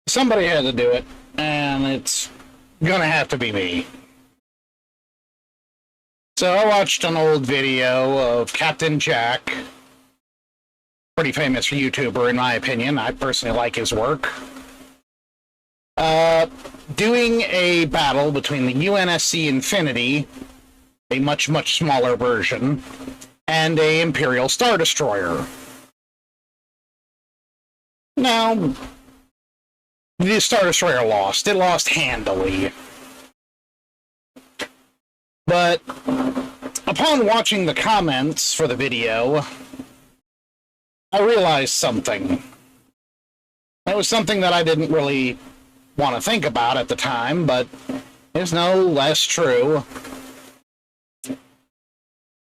Somebody had to do it, and it's gonna have to be me. So I watched an old video of Captain Jack, pretty famous YouTuber in my opinion. I personally like his work. Doing a battle between the UNSC Infinity, a much smaller version, and a Imperial Star Destroyer. Now, the Star Destroyer lost. It lost handily. But upon watching the comments for the video, I realized something. It was something that I didn't really want to think about at the time, but it's no less true.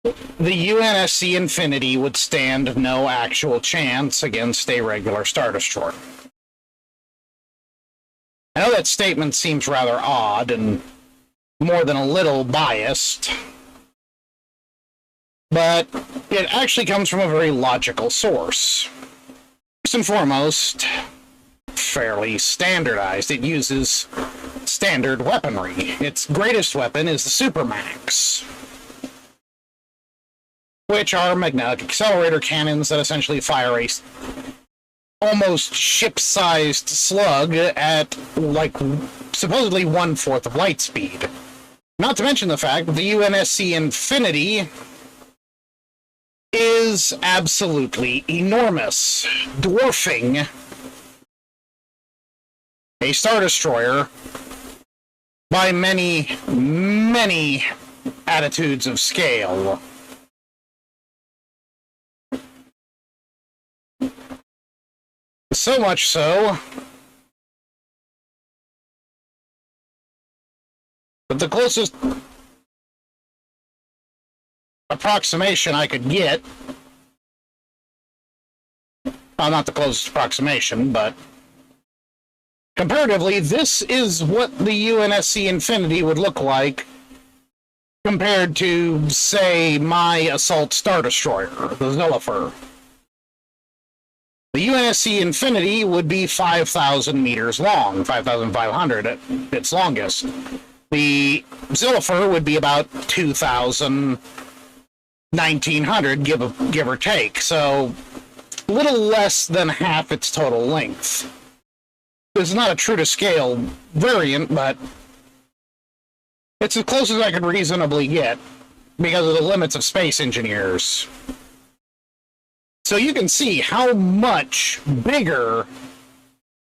The UNSC Infinity would stand no actual chance against a regular Star Destroyer. I know that statement seems rather odd and more than a little biased, but it actually comes from a very logical source. First and foremost, fairly standardized. It uses standard weaponry. Its greatest weapon is the Supermax, which are magnetic accelerator cannons that essentially fire a almost ship-sized slug at, like, supposedly 1/4 of light speed. Not to mention the fact that the UNSC Infinity is absolutely enormous, dwarfing a Star Destroyer by many attitudes of scale. So much so that the closest approximation I could get, well, not the closest approximation, but comparatively, this is what the UNSC Infinity would look like compared to, say, my Assault Star Destroyer, the Zillifer. The UNSC Infinity would be 5,000 meters long, 5,500 at its longest. The Zillifer would be about 2,000, 1,900, give or take, so a little less than half its total length. This is not a true-to-scale variant, but it's as close as I could reasonably get because of the limits of Space Engineers. So you can see how much bigger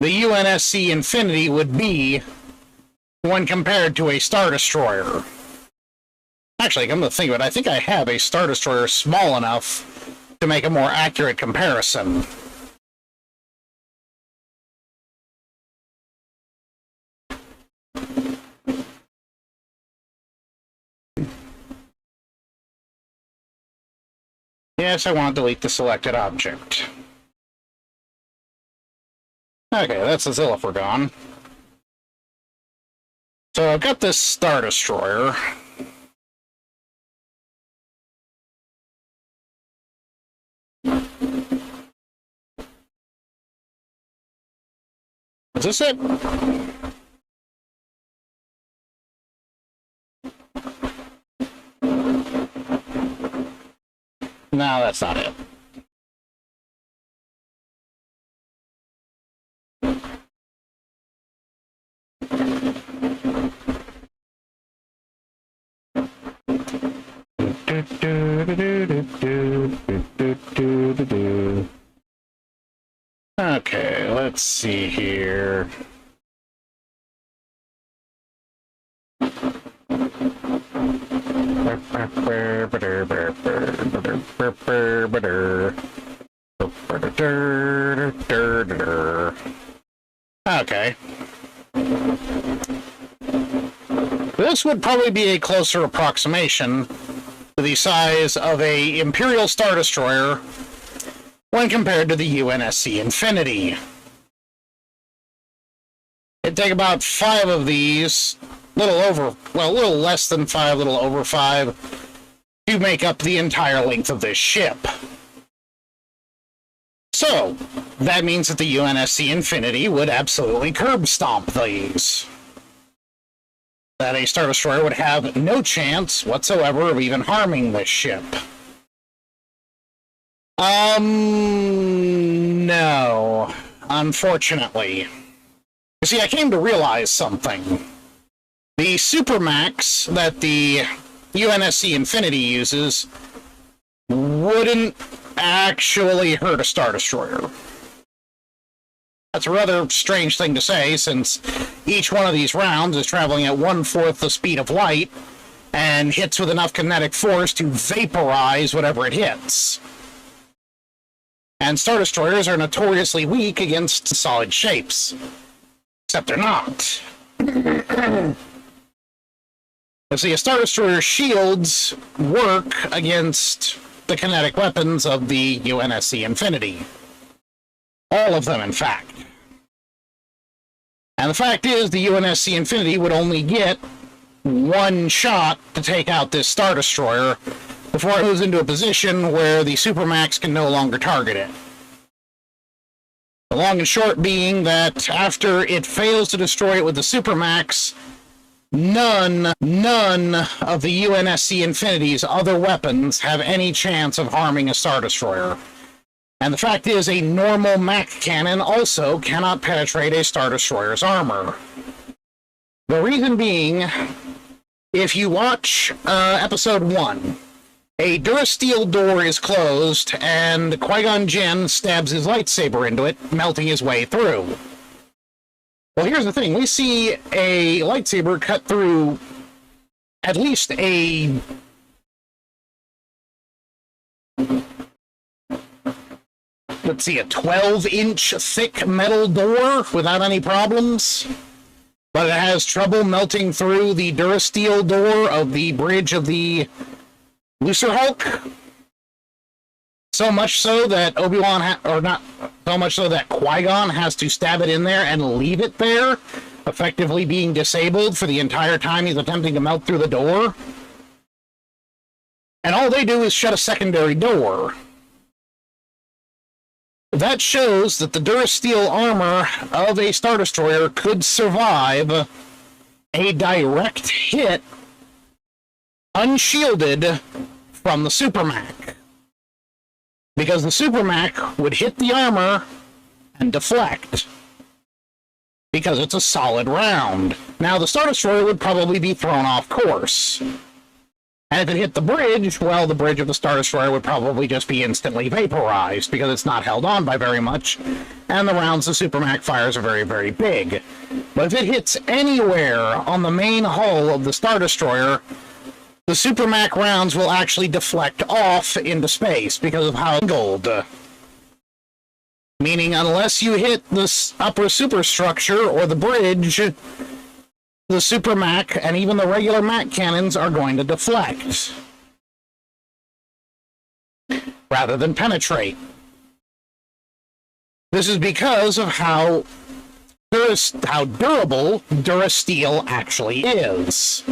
the UNSC Infinity would be when compared to a Star Destroyer. Actually, come to think of it, I think I have a Star Destroyer small enough to make a more accurate comparison. Yes, I want to delete the selected object. Okay, that's the Zillifer gone. So I've got this Star Destroyer. Is this it? No, that's not it. Okay, let's see here. Okay. This would probably be a closer approximation to the size of a Imperial Star Destroyer when compared to the UNSC Infinity. It'd take about 5 of these, a little less than 5, a little over 5, to make up the entire length of this ship. So, that means that the UNSC Infinity would absolutely curb stomp these. That a Star Destroyer would have no chance whatsoever of even harming this ship. No. Unfortunately. You see, I came to realize something. The Supermax that the UNSC Infinity uses wouldn't actually hurt a Star Destroyer. That's a rather strange thing to say, since each one of these rounds is traveling at 1/4 the speed of light and hits with enough kinetic force to vaporize whatever it hits. And Star Destroyers are notoriously weak against solid shapes. Except they're not. You see, a Star Destroyer's shields work against the kinetic weapons of the UNSC Infinity. All of them, in fact. And the fact is, the UNSC Infinity would only get one shot to take out this Star Destroyer before it moves into a position where the Supermax can no longer target it. The long and short being that after it fails to destroy it with the Supermax, none of the UNSC Infinity's other weapons have any chance of harming a Star Destroyer. And the fact is, a normal Mac cannon also cannot penetrate a Star Destroyer's armor. The reason being, if you watch Episode 1, a Durasteel door is closed, and Qui-Gon Jinn stabs his lightsaber into it, melting his way through. Well, here's the thing. We see a lightsaber cut through at least a... let's see, a 12-inch thick metal door without any problems. But it has trouble melting through the Durasteel door of the bridge of the Looser Hulk. So much so that Obi-Wan, so much so that Qui-Gon has to stab it in there and leave it there, effectively being disabled for the entire time he's attempting to melt through the door. And all they do is shut a secondary door. That shows that the Durasteel armor of a Star Destroyer could survive a direct hit unshielded from the Supermac. Because the Supermac would hit the armor and deflect. Because it's a solid round. Now, the Star Destroyer would probably be thrown off course. And if it hit the bridge, well, the bridge of the Star Destroyer would probably just be instantly vaporized, because it's not held on by very much, and the rounds the Supermac fires are very, very big. But if it hits anywhere on the main hull of the Star Destroyer, the Supermac rounds will actually deflect off into space because of how angled. Meaning, unless you hit the upper superstructure or the bridge, the Supermac and even the regular Mac cannons are going to deflect rather than penetrate. This is because of how durable Durasteel actually is.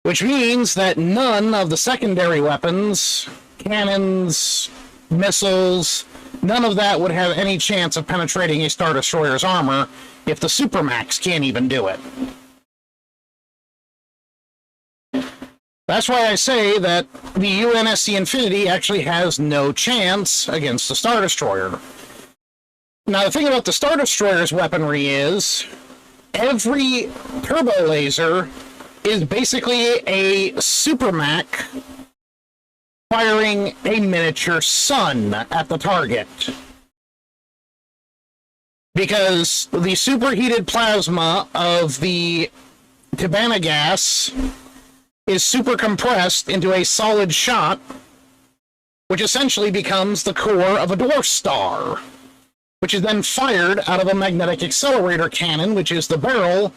Which means that none of the secondary weapons, cannons, missiles, none of that would have any chance of penetrating a Star Destroyer's armor if the Supermax can't even do it. That's why I say that the UNSC Infinity actually has no chance against the Star Destroyer. Now, the thing about the Star Destroyer's weaponry is every turbo laser is basically a Supermac firing a miniature sun at the target. Because the superheated plasma of the Tibanna gas is super compressed into a solid shot, which essentially becomes the core of a dwarf star, which is then fired out of a magnetic accelerator cannon, which is the barrel,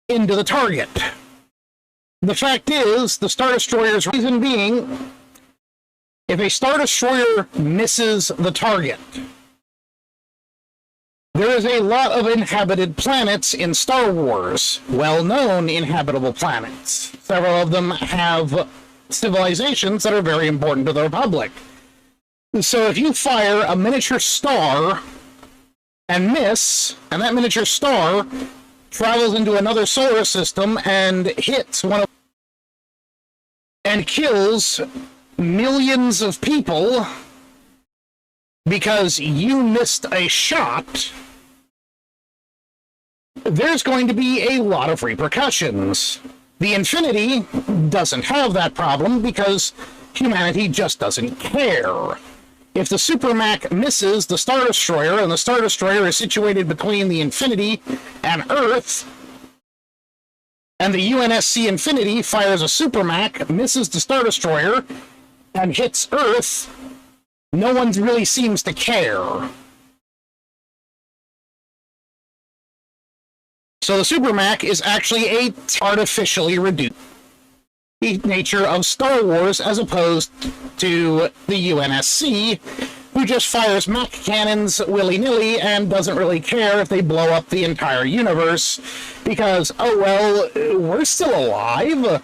into the target. The fact is, the Star Destroyer's reason being, if a Star Destroyer misses the target, there is a lot of inhabited planets in Star Wars, well-known inhabitable planets. Several of them have civilizations that are very important to the Republic. So if you fire a miniature star and miss, and that miniature star travels into another solar system and hits one of and kills millions of people because you missed a shot, there's going to be a lot of repercussions. The Infinity doesn't have that problem because humanity just doesn't care. If the Supermac misses the Star Destroyer, and the Star Destroyer is situated between the Infinity and Earth, and the UNSC Infinity fires a Supermac, misses the Star Destroyer, and hits Earth, no one really seems to care. So the Supermac is actually a artificially reduced nature of Star Wars as opposed to the UNSC, who just fires Mac cannons willy-nilly and doesn't really care if they blow up the entire universe because, oh well, we're still alive.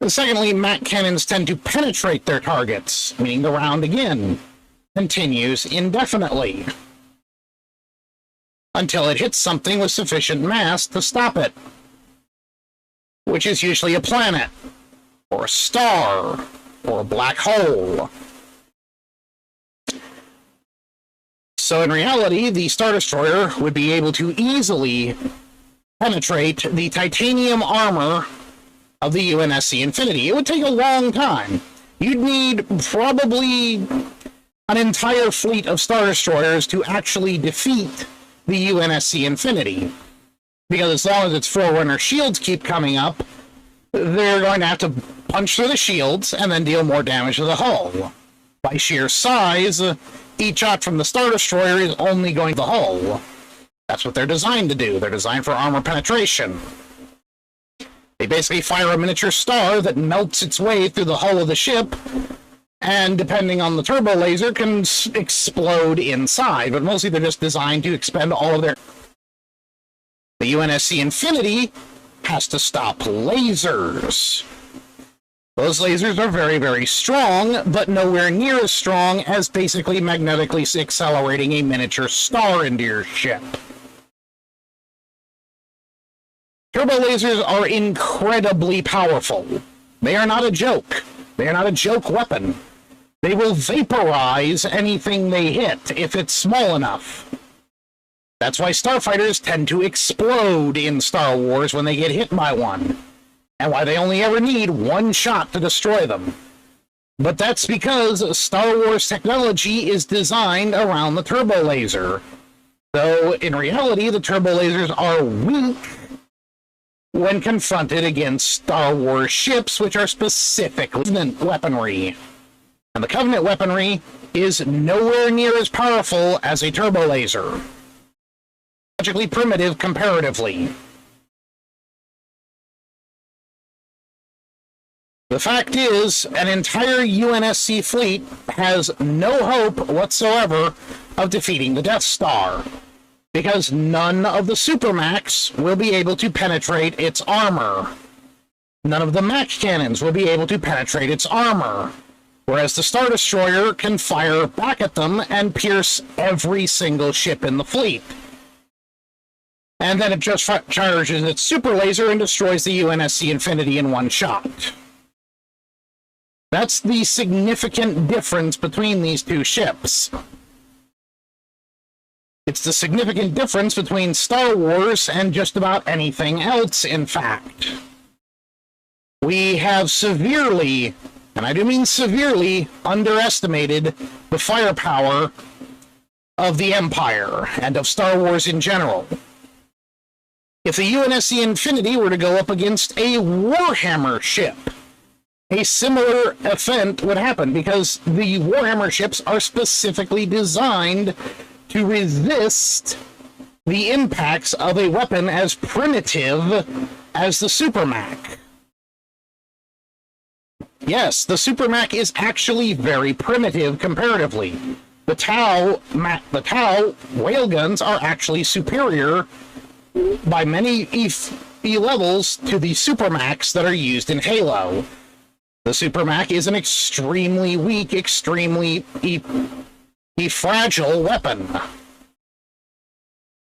Secondly, Mac cannons tend to penetrate their targets, meaning the round again continues indefinitely until it hits something with sufficient mass to stop it, which is usually a planet, or a star, or a black hole. So in reality, the Star Destroyer would be able to easily penetrate the titanium armor of the UNSC Infinity. It would take a long time. You'd need probably an entire fleet of Star Destroyers to actually defeat the UNSC Infinity. Because as long as its Forerunner shields keep coming up, they're going to have to punch through the shields and then deal more damage to the hull. By sheer size, each shot from the Star Destroyer is only going to the hull. That's what they're designed to do. They're designed for armor penetration. They basically fire a miniature star that melts its way through the hull of the ship, and depending on the turbo laser, can explode inside, but mostly they're just designed to expend all of their... The UNSC Infinity has to stop lasers. Those lasers are very, very strong, but nowhere near as strong as basically magnetically accelerating a miniature star into your ship. Turbo lasers are incredibly powerful. They are not a joke. They are not a joke weapon. They will vaporize anything they hit if it's small enough. That's why starfighters tend to explode in Star Wars when they get hit by one, and why they only ever need one shot to destroy them. But that's because Star Wars technology is designed around the turbo laser. Though, in reality, the turbo lasers are weak when confronted against Star Wars ships, which are specifically Covenant weaponry. And the Covenant weaponry is nowhere near as powerful as a turbo laser. Logically primitive comparatively. The fact is, an entire UNSC fleet has no hope whatsoever of defeating the Death Star, because none of the Supermacs will be able to penetrate its armor. None of the Mac cannons will be able to penetrate its armor, whereas the Star Destroyer can fire back at them and pierce every single ship in the fleet. And then it just charges its super laser and destroys the UNSC Infinity in one shot. That's the significant difference between these two ships. It's the significant difference between Star Wars and just about anything else, in fact. We have severely, and I do mean severely, underestimated the firepower of the Empire and of Star Wars in general. If the UNSC Infinity were to go up against a Warhammer ship, a similar event would happen, because the Warhammer ships are specifically designed to resist the impacts of a weapon as primitive as the Supermac. Yes, the Supermac is actually very primitive comparatively. The Tau railguns are actually superior by many E levels to the Supermacs that are used in Halo. The The Supermac is an extremely weak, extremely fragile weapon,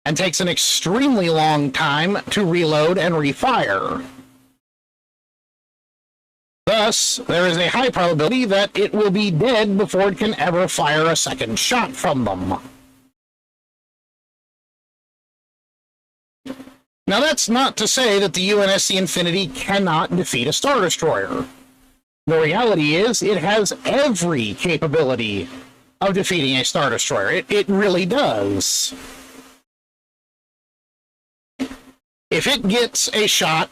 and takes an extremely long time to reload and refire. Thus, there is a high probability that it will be dead before it can ever fire a second shot from them. Now, that's not to say that the UNSC Infinity cannot defeat a Star Destroyer. The reality is, it has every capability of defeating a Star Destroyer. It really does. If it gets a shot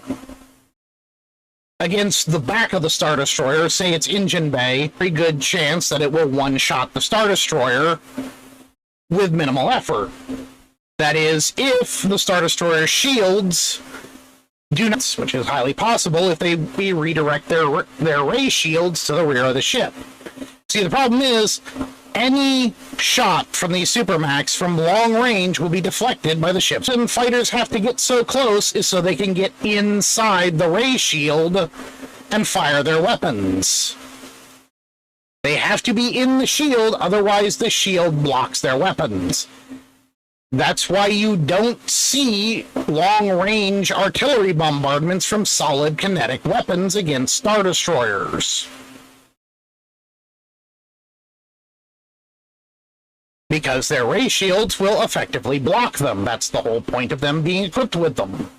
against the back of the Star Destroyer, say its engine bay, very good chance that it will one-shot the Star Destroyer with minimal effort. That is, if the Star Destroyer shields do not, which is highly possible if they redirect their ray shields to the rear of the ship. See, the problem is, any shot from these Supermacs from long range will be deflected by the ships, and fighters have to get so close is so they can get inside the ray shield and fire their weapons. They have to be in the shield, otherwise the shield blocks their weapons. That's why you don't see long-range artillery bombardments from solid kinetic weapons against Star Destroyers. Because their ray shields will effectively block them. That's the whole point of them being equipped with them.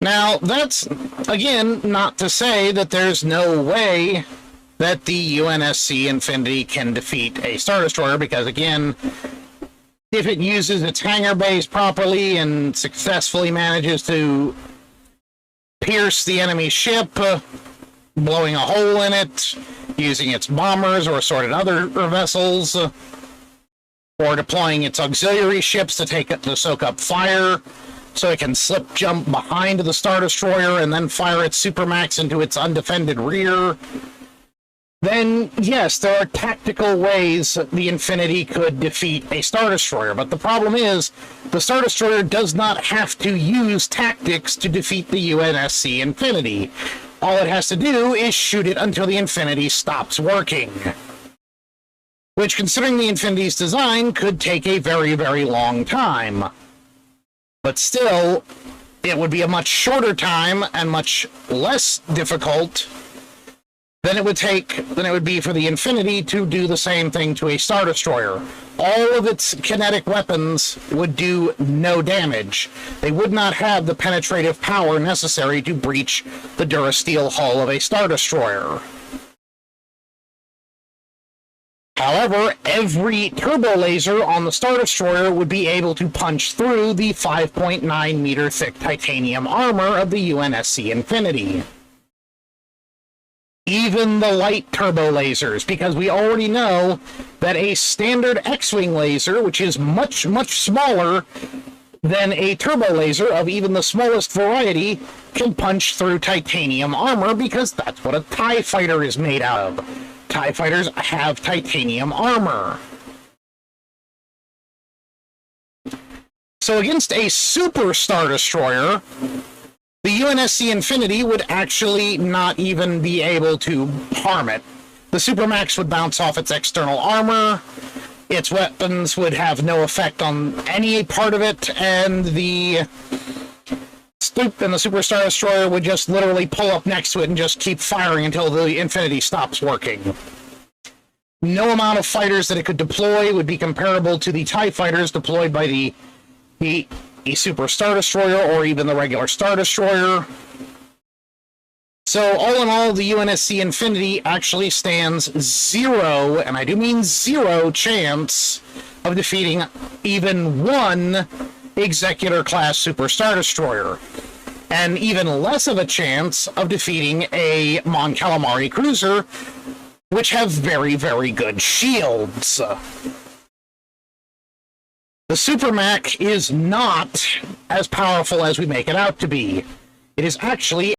Now, that's, again, not to say that there's no way that the UNSC Infinity can defeat a Star Destroyer, because, again, if it uses its hangar bays properly and successfully manages to pierce the enemy ship, blowing a hole in it, using its bombers or assorted other vessels, or deploying its auxiliary ships to soak up fire, so it can slip jump behind the Star Destroyer and then fire its Supermax into its undefended rear, then yes, there are tactical ways the Infinity could defeat a Star Destroyer. But the problem is, the Star Destroyer does not have to use tactics to defeat the UNSC Infinity. All it has to do is shoot it until the Infinity stops working. Which, considering the Infinity's design, could take a very, very long time. But still, it would be a much shorter time and much less difficult than it would be for the Infinity to do the same thing to a Star Destroyer. All of its kinetic weapons would do no damage. They would not have the penetrative power necessary to breach the Durasteel hull of a Star Destroyer. However, every turbo laser on the Star Destroyer would be able to punch through the 5.9 meter thick titanium armor of the UNSC Infinity. Even the light turbo lasers, because we already know that a standard X-Wing laser, which is much, much smaller than a turbo laser of even the smallest variety, can punch through titanium armor, because that's what a TIE fighter is made out of. TIE fighters have titanium armor. So against a super Star Destroyer, the UNSC Infinity would actually not even be able to harm it. The Supermax would bounce off its external armor, its weapons would have no effect on any part of it, and the Super Star Destroyer would just literally pull up next to it and just keep firing until the Infinity stops working. No amount of fighters that it could deploy would be comparable to the TIE fighters deployed by the Super Star Destroyer or even the regular Star Destroyer. So all in all, the UNSC Infinity actually stands zero, and I do mean zero, chance of defeating even one Executor-class Super Star Destroyer, and even less of a chance of defeating a Mon Calamari cruiser, which have very, very good shields. The Supermac is not as powerful as we make it out to be. It is actually